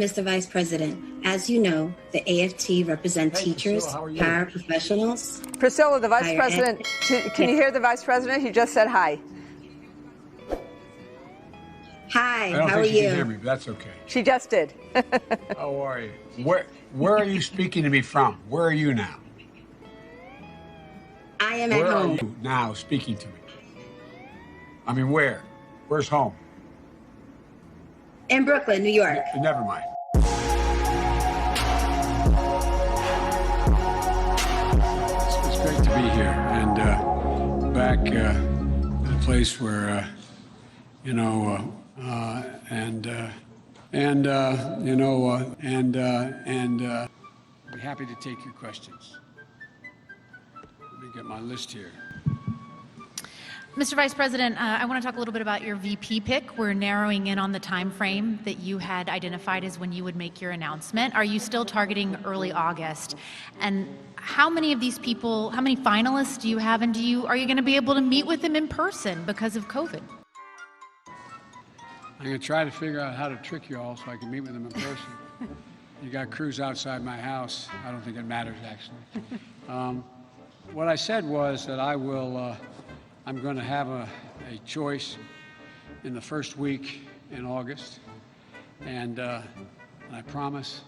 Mr. Vice President, as you know, the AFT represent teachers, paraprofessionals. Priscilla, the Vice President, can you hear the Vice President? He just said hi. Hi, I don't how are think she you? can hear me, but that's okay. She just did. How are you? Where are you speaking to me from? Where are you now? I am Where at are home. you now speaking to me? I mean, where? Where's home? In Brooklyn, New York. Never mind. It's great to be here and back in a place where, I'm happy to take your questions. Let me get my list here. Mr. Vice President, I want to talk a little bit about your VP pick. We're narrowing in on the time frame that you had identified as when you would make your announcement. Are you still targeting early August? And how many of these people, how many finalists do you have, and are you going to be able to meet with them in person because of COVID? I'm going to try to figure out how to trick you all so I can meet with them in person. You got crews outside my house. I don't think it matters, actually. What I said was that I'm going to have a choice in the first week in August, and I promise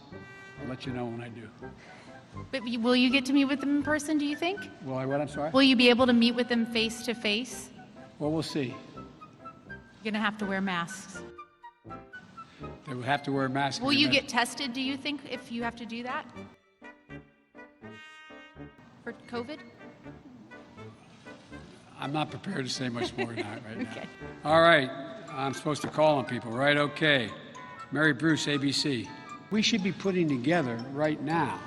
I'll let you know when I do. But will you get to meet with them in person, do you think? Will I what? I'm sorry? Will you be able to meet with them face to face? Well, we'll see. You're going to have to wear masks. They will have to wear masks. Will you get tested, do you think, if you have to do that? For COVID? I'm not prepared to say much more than that right now. Okay. All right. I'm supposed to call on people, right? Okay. Mary Bruce, ABC. We should be putting together right now,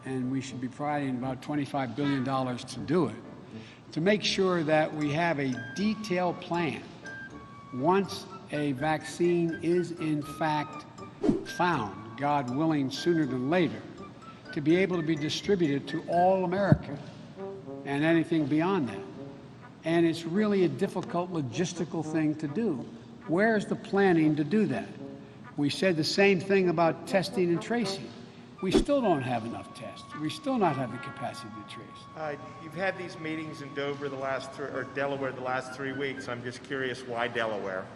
and we should be providing about $25 billion to do it, to make sure that we have a detailed plan once a vaccine is in fact found, God willing, sooner than later, to be able to be distributed to all America and anything beyond that. And it's really a difficult logistical thing to do. Where's the planning to do that? We said the same thing about testing and tracing. We still don't have enough tests. We still not have the capacity to trace. You've had these meetings in Dover or Delaware the last 3 weeks. I'm just curious why Delaware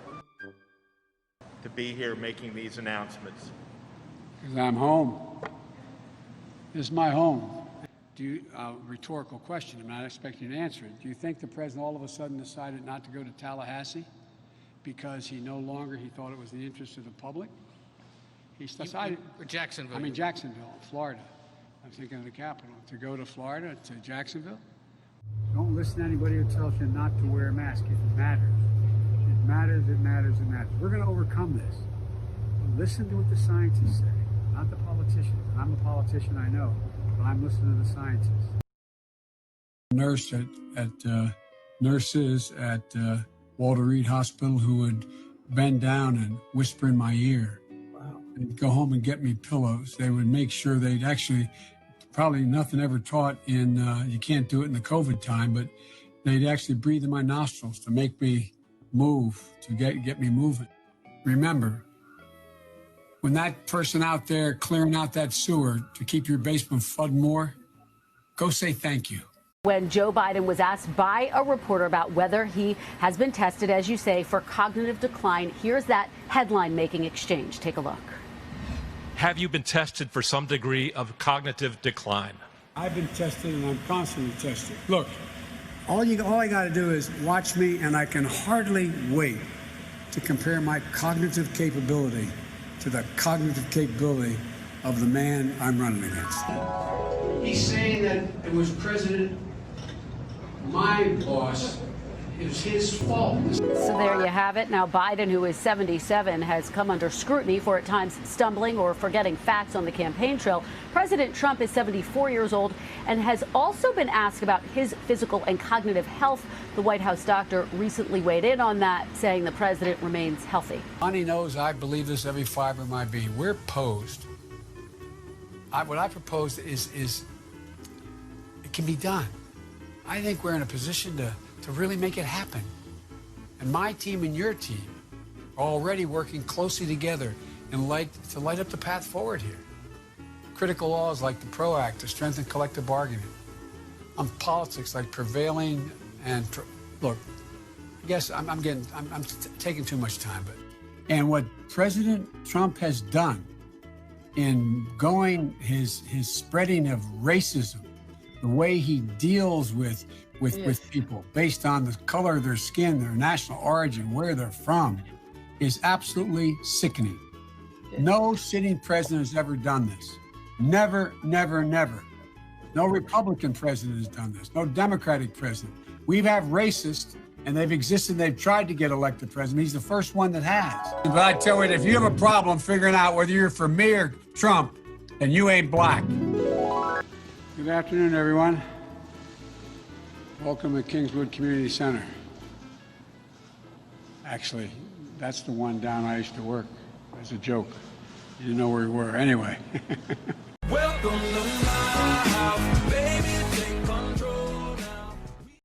to be here making these announcements. Because I'm home. This is my home. Rhetorical question, I'm not expecting you to answer it. Do you think the president all of a sudden decided not to go to Tallahassee because he thought it was the interest of the public? He decided... Jacksonville. Jacksonville, Florida. I'm thinking of the capital. To go to Florida, to Jacksonville? Don't listen to anybody who tells you not to wear a mask if it matters. It matters, it matters, it matters. We're going to overcome this. Listen to what the scientists say, not the politicians. And I'm a politician, I know. I'm listening to the scientists. Nurses at Walter Reed Hospital who would bend down and whisper in my ear. Wow. They'd go home and get me pillows. They would make sure they'd actually, probably nothing ever taught in, you can't do it in the COVID time, but they'd actually breathe in my nostrils to make me move, to get me moving. Remember, when that person out there clearing out that sewer to keep your basement flooding more, go say thank you. When Joe Biden was asked by a reporter about whether he has been tested, as you say, for cognitive decline, here's that headline-making exchange. Take a look. Have you been tested for some degree of cognitive decline? I've been tested and I'm constantly tested. Look, all I got to do is watch me, and I can hardly wait to compare my cognitive capability to the cognitive capability of the man I'm running against. He's saying that it was my boss, it was his fault. So there you have it. Now Biden, who is 77, has come under scrutiny for at times stumbling or forgetting facts on the campaign trail. President Trump is 74 years old and has also been asked about his physical and cognitive health. The White House doctor recently weighed in on that, saying the president remains healthy. Bonnie knows I believe this every fiber of my being. We're posed. What I propose is it can be done. I think we're in a position to really make it happen. And my team and your team are already working closely together and to light up the path forward here. Critical laws like the PRO Act to strengthen collective bargaining. On politics like prevailing and look, I guess I'm taking too much time, and what President Trump has done in going his spreading of racism, the way he deals with people based on the color of their skin, their national origin, where they're from, is absolutely sickening. No sitting president has ever done this. Never, never, never. No Republican president has done this. No Democratic president. We've had racists, and they've existed. They've tried to get elected president. He's the first one that has. But I tell you, if you have a problem figuring out whether you're for me or Trump, then you ain't black. Good afternoon, everyone. Welcome to Kingswood Community Center. Actually, that's the one down I used to work. As a joke. You didn't know where we were. Anyway. Welcome to